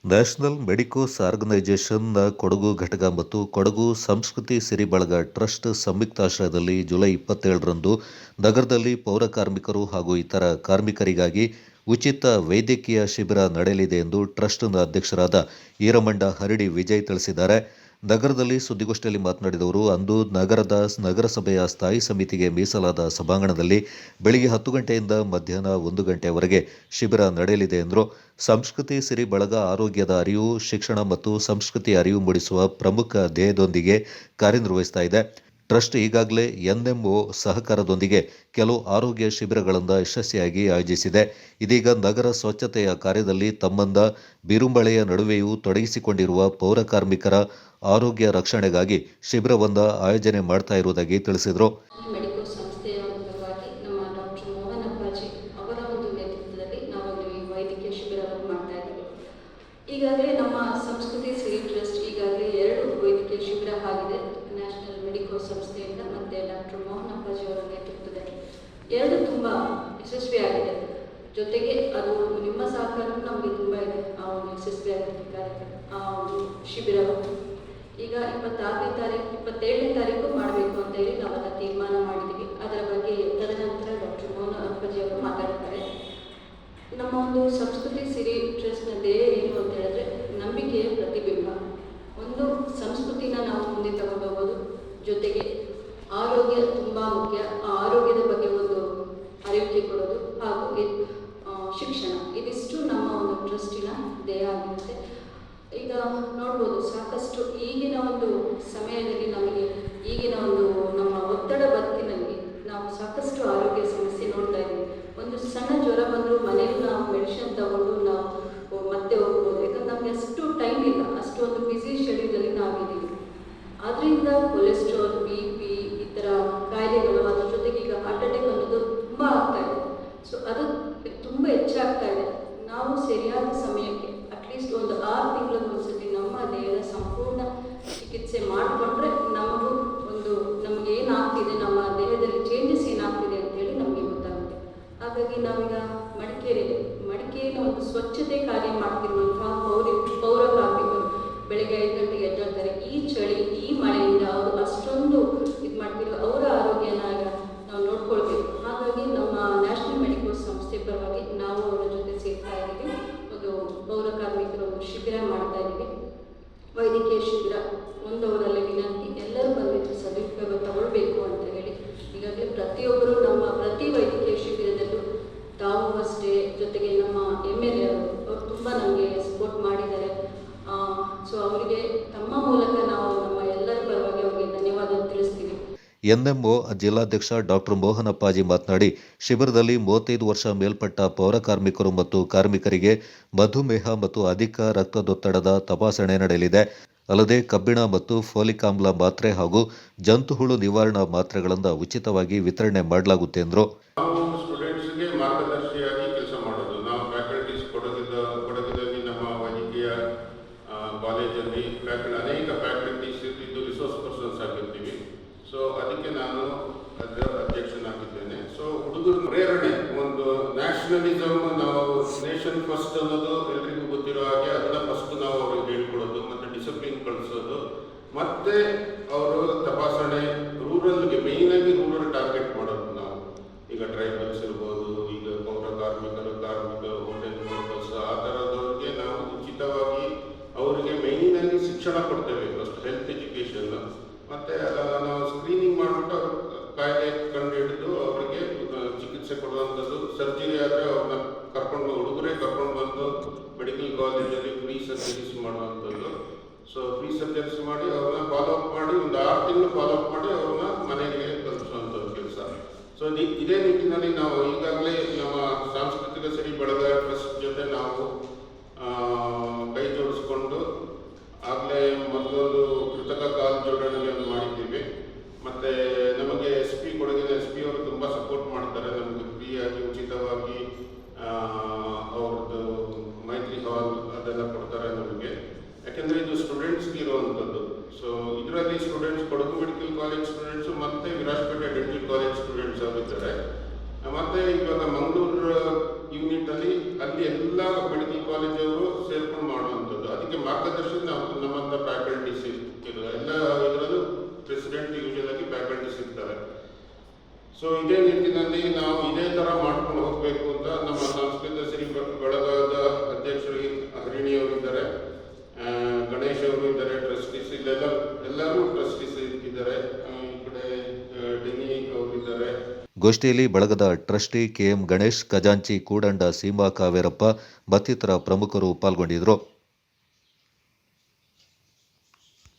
National ಮೆಡಿಕೋಸ್ ಆರ್ಗನೈಸೇಷನ್ನ Kodagu ಘಟಕ ಮತ್ತು ಕೊಡಗು ಸಂಸ್ಕೃತಿ ಸಿರಿ ಬಳಗ ಟ್ರಸ್ಟ್ ಸಂಯುಕ್ತಾಶ್ರಯದಲ್ಲಿ ಜುಲೈ 27ರಂದು ನಗರದಲ್ಲಿ ಪೌರ ಕಾರ್ಮಿಕರು ಹಾಗೂ ಇತರ ಕಾರ್ಮಿಕರಿಗಾಗಿ ಉಚಿತ ವೈದ್ಯಕೀಯ ಶಿಬಿರ ನಡೆಯಲಿದೆ ಎಂದು ಟ್ರಸ್ಟ್ನ ಅಧ್ಯಕ್ಷರಾದ ಈರಮಂಡ ಹರಡಿ ವಿಜಯ್ ತಿಳಿಸಿದ್ದಾರೆ. ನಗರದಲ್ಲಿ ಸುದ್ದಿಗೋಷ್ಠಿಯಲ್ಲಿ ಮಾತನಾಡಿದ ಅಂದು ನಗರದ ನಗರಸಭೆಯ ಸ್ಥಾಯಿ ಸಮಿತಿಗೆ ಮೀಸಲಾದ ಸಭಾಂಗಣದಲ್ಲಿ ಬೆಳಿಗ್ಗೆ 10 ಗಂಟೆಯಿಂದ ಮಧ್ಯಾಹ್ನ 1 ಗಂಟೆಯವರೆಗೆ ಶಿಬಿರ ನಡೆಯಲಿದೆ ಎಂದರು. ಸಂಸ್ಕೃತಿ ಸಿರಿ ಬಳಗ ಆರೋಗ್ಯದ ಅರಿವು, ಶಿಕ್ಷಣ ಮತ್ತು ಸಂಸ್ಕೃತಿ ಅರಿವು ಮೂಡಿಸುವ ಪ್ರಮುಖ ಧ್ಯೇಯದೊಂದಿಗೆ ಕಾರ್ಯನಿರ್ವಹಿಸ್ತಾ ಇದೆ. ಟ್ರಸ್ಟ್ ಈಗಾಗಲೇ ಎನ್ಎಂಒ ಸಹಕಾರದೊಂದಿಗೆ ಕೆಲವು ಆರೋಗ್ಯ ಶಿಬಿರಗಳನ್ನು ಯಶಸ್ವಿಯಾಗಿ ಆಯೋಜಿಸಿದೆ. ಇದೀಗ ನಗರ ಸ್ವಚ್ಛತೆಯ ಕಾರ್ಯದಲ್ಲಿ ತಮ್ಮಂದ ಬಿರುಂಬಳೆಯ ನಡುವೆಯೂ ತೊಡಗಿಸಿಕೊಂಡಿರುವ ಪೌರ ಕಾರ್ಮಿಕರ ಆರೋಗ್ಯ ರಕ್ಷಣೆಗಾಗಿ ಶಿಬಿರವೊಂದು ಆಯೋಜನೆ ಮಾಡ್ತಾ ಇರುವುದಾಗಿ ತಿಳಿಸಿದರು. ಮೆಡಿಕೋಸ್ ಸಂಸ್ಥೆಯ ಭಾಗವಾಗಿ ನಮ್ಮ ಡಾಕ್ಟರ್ ಮೋಹನ್ ಅಪ್ಪಾಜಿ ಅವರ ಒಂದು ನೇತೃತ್ವದಲ್ಲಿ ನಾವು ಈ ವೈದ್ಯಕೀಯ ಶಿಬಿರವನ್ನು ಮಾಡ್ತಾ ಇದ್ದೀವಿ. ಈಗಾಗಲೇ ನಮ್ಮ ಸಂಸ್ಕೃತಿ ಸಿರಿ ಟ್ರಸ್ಟ್ ಈಗಾಗಲೇ 2 ವೈದ್ಯಕೀಯ ಶಿಬಿರ ಆಗಿದೆ. ನ್ಯಾಷನಲ್ ಮೆಡಿಕೋಸ್ ಸಂಸ್ಥೆಯಿಂದ ಮತ್ತು ಡಾಕ್ಟರ್ ಮೋಹನ್ ಅಪ್ಪಾಜಿ ಅವರ ನೇತೃತ್ವದಲ್ಲಿ 2 ತುಂಬ ಯಶಸ್ವಿಯಾಗಿದೆ. ಜೊತೆಗೆ ಅದು ನಿಮ್ಮ ಸಹಕಾರ ನಮಗೆ ತುಂಬ ಇದೆ. ಆ ಒಂದು ಯಶಸ್ವಿಯಾಗಿರ್ತಾರೆ ಆ ಒಂದು ಶಿಬಿರವನ್ನು ಈಗ 26ನೇ ತಾರೀಕು 27ನೇ ತಾರೀಕು ಮಾಡಬೇಕು ಅಂತ ಹೇಳಿ ನಾವು ಅದನ್ನು ತೀರ್ಮಾನ ಮಾಡಿದ್ದೀವಿ. ಅದರ ಬಗ್ಗೆ ತದನಂತರ ಡಾಕ್ಟರ್ ಮೋಹನ್ ಅಪ್ಪಾಜಿ ಅವರು ಮಾತಾಡ್ತಾರೆ. ನಮ್ಮ ಒಂದು ಸಂಸ್ಕೃತಿ ಸಿರಿ ಟ್ರಸ್ಟ್ನ ಧ್ಯೇಯ ಏನು ಅಂತ ಹೇಳಿದ್ರೆ ನಂಬಿಕೆಯ ಪ್ರತಿಬಿಂಬ. ಒಂದು ಸಂಸ್ಕೃತಿನ ನಾವು ಮುಂದೆ ತಗೊಂಡೋಗೋದು, ಜೊತೆಗೆ ಆರೋಗ್ಯ ತುಂಬ ಮುಖ್ಯ. ಆ ಆರೋಗ್ಯದ ಬಗ್ಗೆ ಒಂದು ಅರಿವಿಕೆ ಕೊಡೋದು ಹಾಗೂ ಶಿಕ್ಷಣ, ಇದಿಷ್ಟು ನಮ್ಮ ಒಂದು ಟ್ರಸ್ಟಿನ ಧ್ಯೇಯ ಆಗಿರುತ್ತೆ. ಈಗ ನೋಡ್ಬೋದು, ಸಾಕಷ್ಟು ಈಗಿನ ಒಂದು ಸಮಯದಲ್ಲಿ ನಮಗೆ ಈಗಿನ ಒಂದು ನಮ್ಮ ಒತ್ತಡ ಬದುಕಿನಲ್ಲಿ ನಾವು ಸಾಕಷ್ಟು ಆರೋಗ್ಯ ಸಮಸ್ಯೆ ನೋಡ್ತಾ ಇದ್ದೀವಿ. ಒಂದು ಸಣ್ಣ ಜ್ವರ ಬಂದರೂ ಮನೆಯಲ್ಲಿ ನಾವು ಮೆಡಿಸಿನ್ ತಗೊಂಡು ನಾವು ಮತ್ತೆ ಹೋಗ್ಬೋದು. ಯಾಕಂದ್ರೆ ನಮಗೆ ಅಷ್ಟು ಟೈಮ್ ಇಲ್ಲ, ಅಷ್ಟು ಒಂದು ಬ್ಯುಸಿ ಶೆಡ್ಯೂಲಲ್ಲಿ ನಾವಿದ್ದೀವಿ. ಆದ್ದರಿಂದ ಕೊಲೆಸ್ಟ್ರಾಲ್, BP ಈ ಥರ ಕಾಯಿಲೆಗಳು, ಅದ್ರ ಜೊತೆಗೆ ಈಗ ಹಾರ್ಟ್ ಅಟ್ಯಾಕ್ ಅನ್ನೋದು ತುಂಬ ಆಗ್ತಾ ಇದೆ. ಸೊ ಅದು ತುಂಬ ಹೆಚ್ಚಾಗ್ತಾ ಇದೆ. ನಾವು ಸರಿಯಾದ ಸಮಯಕ್ಕೆ ಅಟ್ಲೀಸ್ಟ್ ಒಂದು 6 ತಿಂಗಳಿಗೊಂದ್ಸತಿ ನಮ್ಮ ದೇಹದ ಸಂಪೂರ್ಣ ಚಿಕಿತ್ಸೆ ಮಾಡಿಕೊಂಡ್ರೆ ನಮಗೆ ಏನಾಗ್ತಿದೆ, ನಮ್ಮ ದೇಹದಲ್ಲಿ ಚೇಂಜಸ್ ಏನಾಗ್ತಿದೆ ಅಂತೇಳಿ ನಮಗೆ ಗೊತ್ತಾಗುತ್ತೆ. ಹಾಗಾಗಿ ನಾವೀಗ ಮಡಿಕೇರಿನ ಒಂದು ಸ್ವಚ್ಛತೆ ಕಾರ್ಯ ಮಾಡ್ತಿರುವಂತಹ ಪೌರ ಕಾರ್ಮಿಕರು ಬೆಳಗ್ಗೆ 5 ಗಂಟೆಗೆ ಎದ್ದೇಳ್ತಾರೆ. ಈ ಚಳಿ, ಈ ಮಳೆಯಿಂದ ಅವರು ಅಷ್ಟೊಂದು ಇದು ಮಾಡ್ತಿರೋ ಅವರ ಆರೋಗ್ಯನ ನಾವು ನೋಡ್ಕೊಳ್ಬೇಕು. ಹಾಗಾಗಿ ನಮ್ಮ ನ್ಯಾಷನಲ್ ಮೆಡಿಕೋಸ್ ಸಂಸ್ಥೆ ಪರವಾಗಿ ನಾವು ಅವರ ಜೊತೆ ಸೇರ್ತಾ ಇದ್ದೀವಿ. ಒಂದು ಪೌರ ಕಾರ್ಮಿಕರ ಒಂದು ಶಿಬಿರ ಮಾಡ್ತಾ ಇದ್ದೀವಿ, ವೈದ್ಯಕೀಯ ಶಿಬಿರ. ಅವರಲ್ಲಿ ವಿನಂತಿ, ಎಲ್ಲರೂ ಬಂದಿದ್ದು ಸದುಪಯೋಗ ತಗೊಳ್ಬೇಕು ಅಂತ ಹೇಳಿ ಈಗಾಗಲೇ ಪ್ರತಿಯೊಬ್ಬರು ನಮ್ಮ ಪ್ರತಿ ವೈದ್ಯಕೀಯ ಶಿಬಿರದಲ್ಲೂ ತಾವು ಅಷ್ಟೇ, ಜೊತೆಗೆ ನಮ್ಮ MLA ಅವರು ತುಂಬ ನಮಗೆ ಸಪೋರ್ಟ್ ಮಾಡಿದ್ದಾರೆ. ಸೊ ಅವರಿಗೆ ತಮ್ಮ ಮೂಲಕ ನಾವು ನಮ್ಮ ಎಲ್ಲರ ಪರವಾಗಿ ಅವರಿಗೆ ಧನ್ಯವಾದ ತಿಳಿಸ್ತೀವಿ. ಎನ್ಎಂಒ ಜಿಲ್ಲಾಧ್ಯಕ್ಷ ಡಾಕ್ಟರ್ ಮೋಹನ್ ಅಪ್ಪಾಜಿ ಮಾತನಾಡಿ, ಶಿಬಿರದಲ್ಲಿ 35 ವರ್ಷ ಮೇಲ್ಪಟ್ಟ ಪೌರ ಕಾರ್ಮಿಕರು ಮತ್ತು ಕಾರ್ಮಿಕರಿಗೆ ಮಧುಮೇಹ ಮತ್ತು ಅಧಿಕ ರಕ್ತದೊತ್ತಡದ ತಪಾಸಣೆ ನಡೆಯಲಿದೆ. ಅಲ್ಲದೆ ಕಬ್ಬಿಣ ಮತ್ತು ಫೋಲಿಕ್ ಆಮ್ಲ ಮಾತ್ರೆ ಹಾಗೂ ಜಂತುಹುಳು ನಿವಾರಣಾ ಮಾತ್ರೆಗಳನ್ನು ಉಚಿತವಾಗಿ ವಿತರಣೆ ಮಾಡಲಾಗುತ್ತೆ ಎಂದರು. ಸ್ಟೂಡೆಂಟ್ಸ್ಗೆ ಮಾರ್ಗದರ್ಶಿಯಾಗಿ ಕೆಲಸ ಮಾಡೋದು. ನಾವು ಫ್ಯಾಕಲ್ಟೀಸ್ ಕೊಡಗಿನಲ್ಲಿ ನಮ್ಮ ವೈದ್ಯಕೀಯ ಕಾಲೇಜಲ್ಲಿ ಅನೇಕ ಫ್ಯಾಕಲ್ಟೀಸ್ ಇದು ರಿಸೋರ್ಸ್ ಪರ್ಸನ್ಸ್ ಆಗಿರ್ತೀವಿ. ಸೊ ಅದಕ್ಕೆ ನಾನು ಅದರ ಅಧ್ಯಕ್ಷನಾಗಿದ್ದೇನೆ. ಸೊ ಹುಡುಗರು ಪ್ರೇರಣೆ, ಒಂದು ನ್ಯಾಷನಲಿಸಮ್, ನಾವು ನೇಷನ್ ಫಸ್ಟ್ ಅನ್ನೋದು ಎಲ್ರಿಗೂ ಗೊತ್ತಿರೋ ಹಾಗೆ ಅದನ್ನ ಫಸ್ಟ್ ನಾವು ಅವ್ರಿಗೆ ಹೇಳ್ಕೊಡೋದು, ಮತ್ತೆ ಡಿಸಿಪ್ಲಿನ್ ಕಳಿಸೋದು, ಮತ್ತೆ ಅವರು ತಪಾಸಣೆ ರೂರಲ್ಗೆ ಮೇಯ್ನಾಗಿ ರೂರಲ್ ಟಾರ್ಗೆಟ್ ಮಾಡೋದು. ನಾವು ಈಗ ಟ್ರೈಬಲ್ಸ್ ಇರ್ಬೋದು, ಈಗ ಪೌರ ಕಾರ್ಮಿಕರು, ಹೋಟೆಲ್ ವರ್ಕರ್ಸ್, ಆ ಥರದವ್ರಿಗೆ ನಾವು ಉಚಿತವಾಗಿ ಅವರಿಗೆ ಮೇಯ್ನಾಗಿ ಶಿಕ್ಷಣ ಕೊಡ್ತೇವೆ. ಫಸ್ಟ್ ಹೆಲ್ತ್ ಎಜುಕೇಷನ್, ಮತ್ತೆ ನಾವು ಸ್ಕ್ರೀನಿಂಗ್ ಮಾಡಿಬಿಟ್ಟು ಅವ್ರ ಕಾಯಿಲೆ ಕಂಡು ಹಿಡಿದು ಅವರಿಗೆ ಚಿಕಿತ್ಸೆ ಕೊಡುವಂಥದ್ದು. ಸರ್ಜರಿ ಆದರೆ ಅವ್ರನ್ನ ಹುಡುಗರೇ ಕರ್ಕೊಂಡು ಬಂದು ಮೆಡಿಕಲ್ ಕಾಲೇಜಲ್ಲಿ ಫ್ರೀ ಸರ್ಜರೀಸ್ ಮಾಡುವಂಥದ್ದು. ಸೊ ಫ್ರೀ ಸರ್ಜರೀಸ್ ಮಾಡಿ ಅವ್ರನ್ನ ಫಾಲೋಅಪ್ ಮಾಡಿ ಒಂದು 6 ತಿಂಗಳು ಫಾಲೋಅಪ್ ಮಾಡಿ ಅವ್ರನ್ನ ಮನೆಗೆ ತಲುಪಿಸುವಂಥದ್ದು ಕೆಲಸ. ಸೊ ಇದೇ ನಿಟ್ಟಿನಲ್ಲಿ ನಾವು ಈಗಾಗಲೇ ನಮ್ಮ ಸಾಂಸ್ಕೃತಿಕ ಸಿರಿ ಬಳಗ ಟ್ರಸ್ಟ್ ಜೊತೆ ನಾವು ಕೈ ಜೋಡಿಸ್ಕೊಂಡು ಆಗಲೇ ಮೊದಲೊಂದು ಕೃತಕ ಕಾಲು ಜೋಡಣೆಯನ್ನು ಮಾಡಿದ್ದೀವಿ. ಮತ್ತು ನಮಗೆ SP ಕೊಡಗಿನ SP ಅವರು ತುಂಬ ಸಪೋರ್ಟ್ ಮಾಡ್ತಾರೆ. ನಮಗೆ ಫ್ರೀಯಾಗಿ ಉಚಿತವಾಗಿ ಅವ್ರದ್ದು ಮೈತ್ರಿ ಹಾಲ್ ಅದೆಲ್ಲ ಕೊಡ್ತಾರೆ ನಮಗೆ. ಯಾಕೆಂದರೆ ಇದು ಸ್ಟೂಡೆಂಟ್ಸ್ಗೆ ಇರುವಂಥದ್ದು. ಸೊ ಇದರಲ್ಲಿ students Kodagu medical college students ಮತ್ತು ವಿರಾಜಪೇಟೆ ಡೆಂಟಲ್ ಕಾಲೇಜ್ ಸ್ಟೂಡೆಂಟ್ಸ್ ಆಗಿದ್ದಾರೆ. ಮತ್ತು ಇವಾಗ ಮಂಗಳೂರು ಯೂನಿಟಲ್ಲಿ ಅಲ್ಲಿ ಎಲ್ಲ ಮೆಡಿಕಲ್ ಕಾಲೇಜವರು ಸೇರ್ಕೊಂಡು ಮಾಡುವಂಥದ್ದು. ಸೊ ಇದೇ ನಿಟ್ಟಿನಲ್ಲಿ ನಾವು ಇದೇ ಥರ ಮಾಡ್ಕೊಂಡು ಹೋಗಬೇಕು ಅಂತ ನಮ್ಮ ಸಾಂಸ್ಕೃತಿಕ ಸಿರಿ ಬಳಗದ ಅಧ್ಯಕ್ಷರು ಹರಿಣಿಯವರಿದ್ದಾರೆ, ಗಣೇಶ್ ಅವರು ಇದ್ದಾರೆ, ಟ್ರಸ್ಟೀಸ್ ಎಲ್ಲರೂ ಟ್ರಸ್ಟೀಸ್ ಇದ್ದಾರೆ, ಈ ಕಡೆ ಡೆನಿ ಅವರಿದ್ದಾರೆ. ಗೋಷ್ಠಿಯಲ್ಲಿ ಬಳಗದ ಟ್ರಸ್ಟಿ ಕೆಎಂ ಗಣೇಶ್, ಖಜಾಂಚಿ ಕೂಡಂಡ ಸೀಮಾ ಕಾವೇರಪ್ಪ ಮತ್ತಿತರ ಪ್ರಮುಖರು ಪಾಲ್ಗೊಂಡಿದ್ದರು.